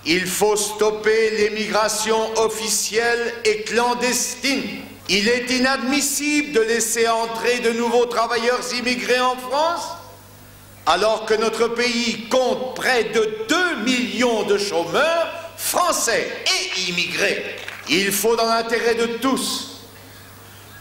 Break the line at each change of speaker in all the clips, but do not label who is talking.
Il faut stopper l'émigration officielle et clandestine. Il est inadmissible de laisser entrer de nouveaux travailleurs immigrés en France, alors que notre pays compte près de 2 millions de chômeurs français et immigrés. Il faut, dans l'intérêt de tous,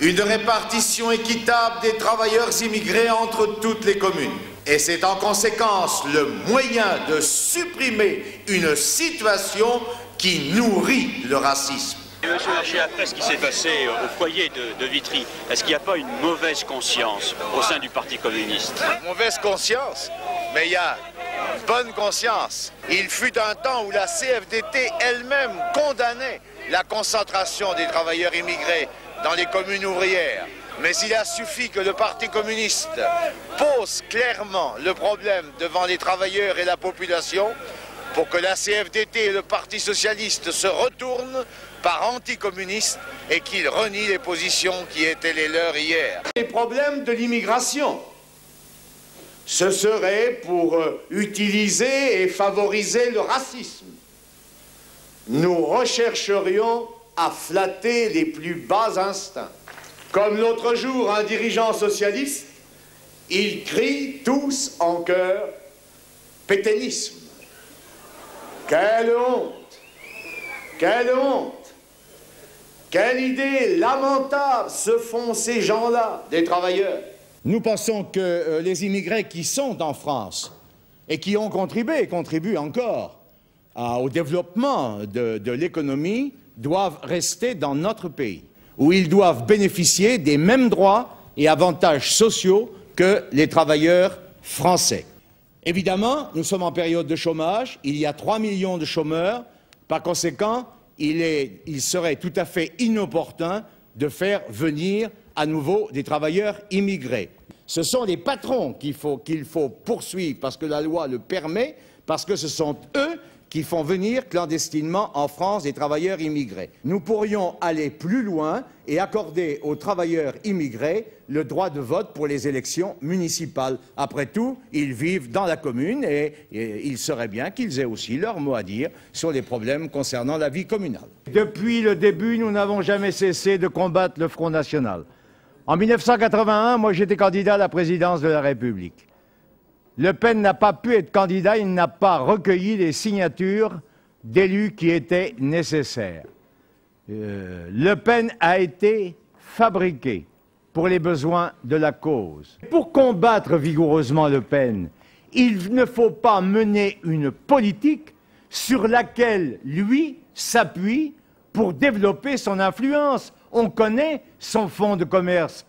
une répartition équitable des travailleurs immigrés entre toutes les communes. Et c'est en conséquence le moyen de supprimer une situation qui nourrit le racisme.
Monsieur Larcher, après ce qui s'est passé au foyer de Vitry, est-ce qu'il n'y a pas une mauvaise conscience au sein du Parti communiste?
Mauvaise conscience? Mais il y a une bonne conscience. Il fut un temps où la CFDT elle-même condamnait la concentration des travailleurs immigrés dans les communes ouvrières. Mais il a suffi que le Parti communiste pose clairement le problème devant les travailleurs et la population pour que la CFDT et le Parti socialiste se retournent par anticommunistes et qu'ils renient les positions qui étaient les leurs hier. Les problèmes de l'immigration, ce serait pour utiliser et favoriser le racisme. Nous rechercherions à flatter les plus bas instincts. Comme l'autre jour, un dirigeant socialiste, ils crient tous en chœur « pétainisme ». Quelle honte! Quelle honte! Quelle idée lamentable se font ces gens-là, des travailleurs.
Nous pensons que les immigrés qui sont en France et qui ont contribué et contribuent encore au développement de l'économie doivent rester dans notre pays, où ils doivent bénéficier des mêmes droits et avantages sociaux que les travailleurs français. Évidemment, nous sommes en période de chômage, il y a 3 millions de chômeurs, par conséquent, il serait tout à fait inopportun de faire venir à nouveau des travailleurs immigrés. Ce sont les patrons qu'il faut poursuivre parce que la loi le permet, parce que ce sont eux qui font venir clandestinement en France des travailleurs immigrés. Nous pourrions aller plus loin et accorder aux travailleurs immigrés le droit de vote pour les élections municipales. Après tout, ils vivent dans la commune et il serait bien qu'ils aient aussi leur mot à dire sur les problèmes concernant la vie communale.
Depuis le début, nous n'avons jamais cessé de combattre le Front National. En 1981, moi j'étais candidat à la présidence de la République. Le Pen n'a pas pu être candidat, il n'a pas recueilli les signatures d'élus qui étaient nécessaires. Le Pen a été fabriqué pour les besoins de la cause. Pour combattre vigoureusement Le Pen, il ne faut pas mener une politique sur laquelle lui s'appuie pour développer son influence. On connaît son fonds de commerce.